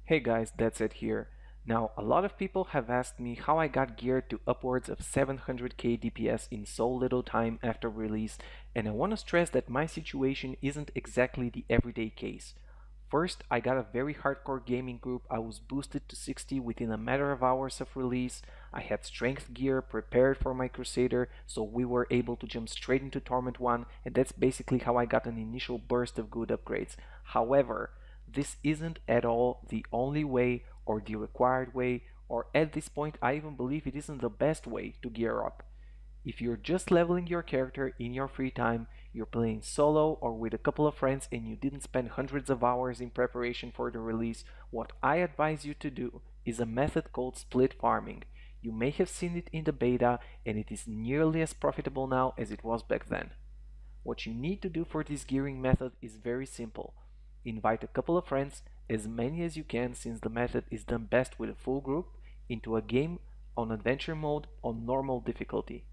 Hey guys, Deadset here. Now, a lot of people have asked me how I got geared to upwards of 700k DPS in so little time after release, and I want to stress that my situation isn't exactly the everyday case. First, I got a very hardcore gaming group. I was boosted to 60 within a matter of hours of release. I had strength gear prepared for my Crusader, so we were able to jump straight into Torment 1, and that's basically how I got an initial burst of good upgrades. However, this isn't at all the only way or the required way, or at this point I even believe it isn't the best way to gear up. If you're just leveling your character in your free time, you're playing solo or with a couple of friends and you didn't spend hundreds of hours in preparation for the release, what I advise you to do is a method called split farming. You may have seen it in the beta and it is nearly as profitable now as it was back then. What you need to do for this gearing method is very simple. Invite a couple of friends, as many as you can since the method is done best with a full group, into a game on adventure mode on normal difficulty.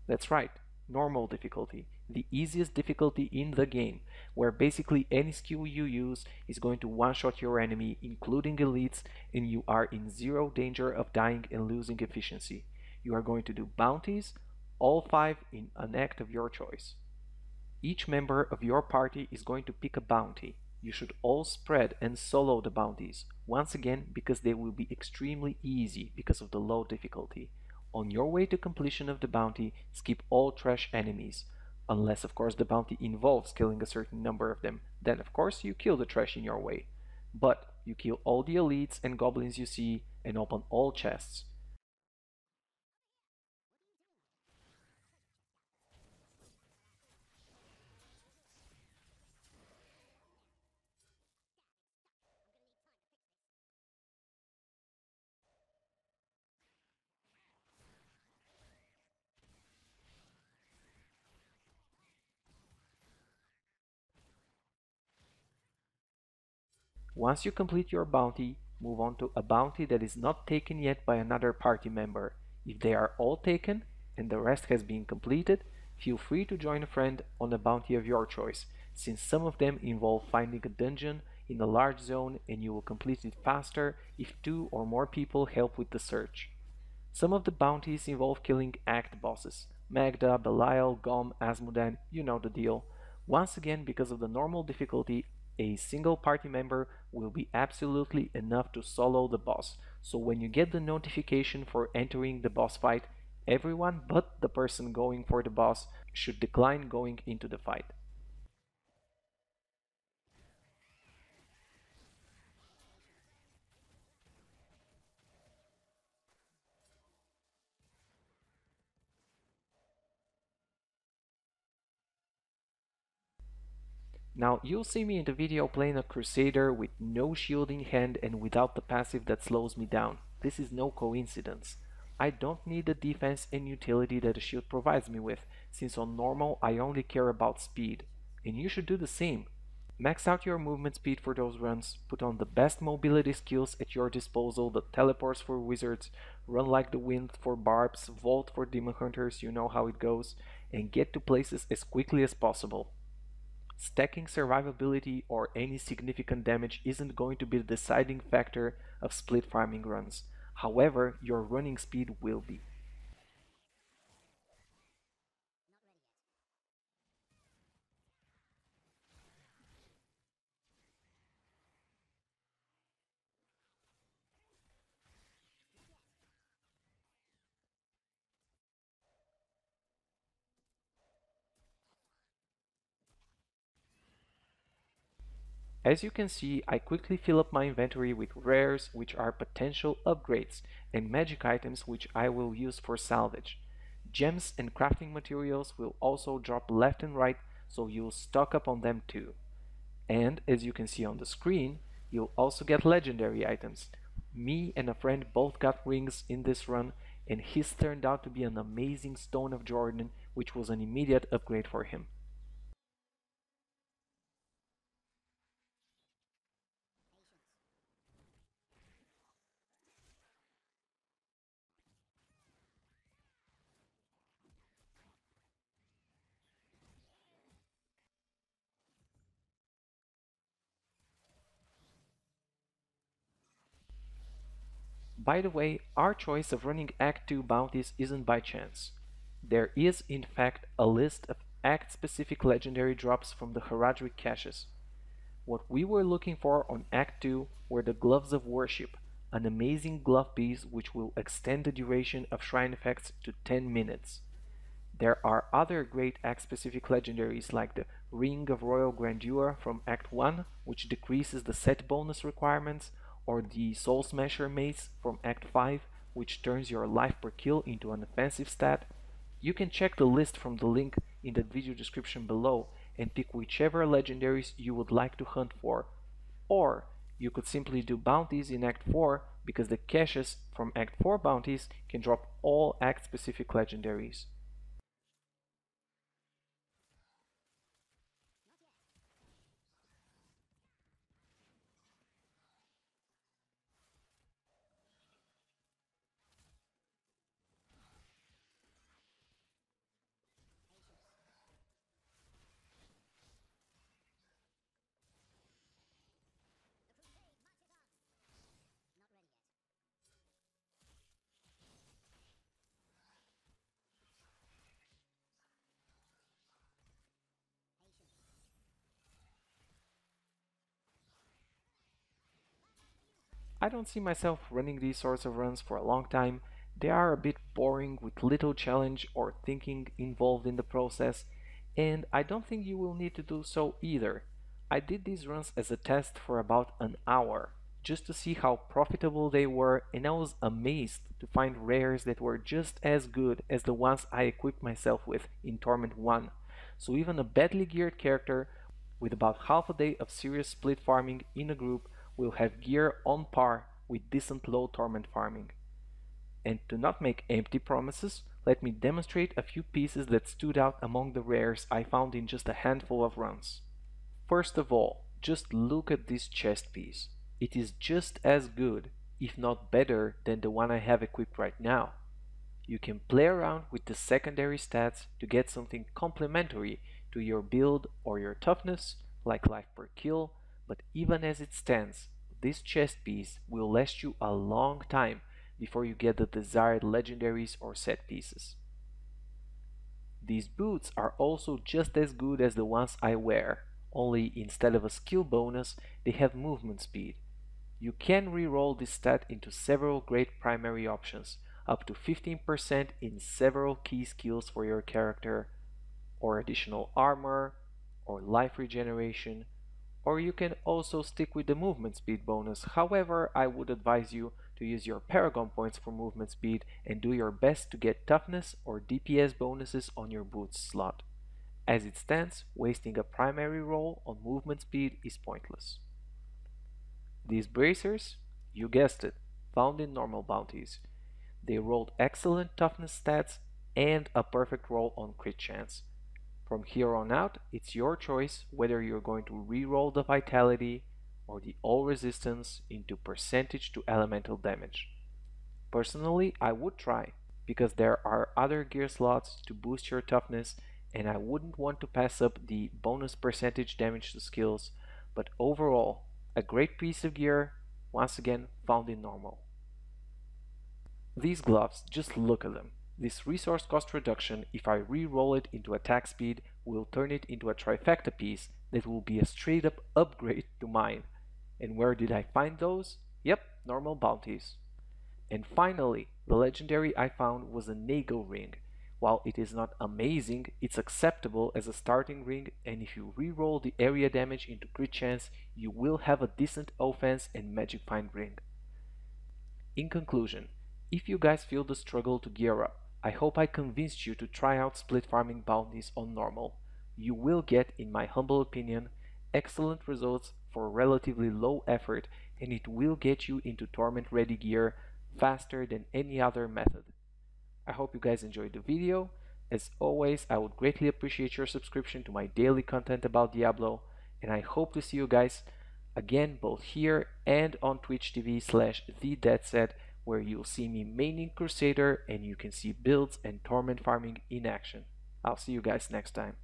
That's right, normal difficulty, the easiest difficulty in the game, where basically any skill you use is going to one-shot your enemy, including elites, and you are in zero danger of dying and losing efficiency. You are going to do bounties, all 5 in an act of your choice. Each member of your party is going to pick a bounty. You should all spread and solo the bounties, once again because they will be extremely easy because of the low difficulty. On your way to completion of the bounty, skip all trash enemies. Unless of course the bounty involves killing a certain number of them, then of course you kill the trash in your way. But you kill all the elites and goblins you see and open all chests. Once you complete your bounty, move on to a bounty that is not taken yet by another party member. If they are all taken and the rest has been completed, feel free to join a friend on a bounty of your choice, since some of them involve finding a dungeon in a large zone and you will complete it faster if 2 or more people help with the search. Some of the bounties involve killing act bosses. Magda, Belial, Gom, Asmudan, you know the deal. Once again, because of the normal difficulty, a single party member will be absolutely enough to solo the boss. So when you get the notification for entering the boss fight, everyone but the person going for the boss should decline going into the fight. Now you'll see me in the video playing a Crusader with no shield in hand and without the passive that slows me down. This is no coincidence. I don't need the defense and utility that the shield provides me with, since on normal I only care about speed. And you should do the same. Max out your movement speed for those runs, put on the best mobility skills at your disposal, the teleports for wizards, run like the wind for barbs, vault for demon hunters, you know how it goes, and get to places as quickly as possible. Stacking survivability or any significant damage isn't going to be the deciding factor of split farming runs. However, your running speed will be. As you can see, I quickly fill up my inventory with rares, which are potential upgrades, and magic items which I will use for salvage. Gems and crafting materials will also drop left and right, so you'll stock up on them too. And as you can see on the screen, you'll also get legendary items. Me and a friend both got rings in this run, and his turned out to be an amazing Stone of Jordan, which was an immediate upgrade for him. By the way, our choice of running Act 2 bounties isn't by chance. There is in fact a list of Act-specific legendary drops from the Heraldric caches. What we were looking for on Act 2 were the Gloves of Worship, an amazing glove piece which will extend the duration of shrine effects to 10 minutes. There are other great Act-specific legendaries like the Ring of Royal Grandeur from Act 1, which decreases the set bonus requirements, or the Soul Smasher Mace from Act 5, which turns your life per kill into an offensive stat. You can check the list from the link in the video description below and pick whichever legendaries you would like to hunt for. Or you could simply do bounties in Act 4 because the caches from Act 4 bounties can drop all Act-specific legendaries. I don't see myself running these sorts of runs for a long time. They are a bit boring with little challenge or thinking involved in the process, and I don't think you will need to do so either. I did these runs as a test for about an hour, just to see how profitable they were, and I was amazed to find rares that were just as good as the ones I equipped myself with in Torment 1. So even a badly geared character with about half a day of serious split farming in a group will have gear on par with decent low torment farming. And to not make empty promises, let me demonstrate a few pieces that stood out among the rares I found in just a handful of runs. First of all, just look at this chest piece. It is just as good, if not better, than the one I have equipped right now. You can play around with the secondary stats to get something complementary to your build or your toughness, like life per kill, but even as it stands, this chest piece will last you a long time before you get the desired legendaries or set pieces. These boots are also just as good as the ones I wear, only instead of a skill bonus, they have movement speed. You can reroll this stat into several great primary options, up to 15% in several key skills for your character, or additional armor, or life regeneration, or you can also stick with the movement speed bonus. However, I would advise you to use your Paragon points for movement speed and do your best to get toughness or DPS bonuses on your boots slot. As it stands, wasting a primary roll on movement speed is pointless. These bracers, you guessed it, found in normal bounties. They rolled excellent toughness stats and a perfect roll on crit chance. From here on out, it's your choice whether you're going to re-roll the vitality or the all resistance into percentage to elemental damage. Personally, I would try, because there are other gear slots to boost your toughness, and I wouldn't want to pass up the bonus percentage damage to skills, but overall, a great piece of gear, once again found in normal. These gloves, just look at them. This resource cost reduction, if I re-roll it into attack speed, will turn it into a trifecta piece that will be a straight up upgrade to mine. And where did I find those? Yep, normal bounties. And finally, the legendary I found was a Nago ring. While it is not amazing, it's acceptable as a starting ring, and if you re-roll the area damage into crit chance, you will have a decent offense and magic find ring. In conclusion, if you guys feel the struggle to gear up, I hope I convinced you to try out split farming bounties on normal. You will get, in my humble opinion, excellent results for relatively low effort, and it will get you into Torment ready gear faster than any other method. I hope you guys enjoyed the video. As always, I would greatly appreciate your subscription to my daily content about Diablo, and I hope to see you guys again both here and on Twitch TV/TheDeadset, where you'll see me maining Crusader and you can see builds and Torment farming in action. I'll see you guys next time.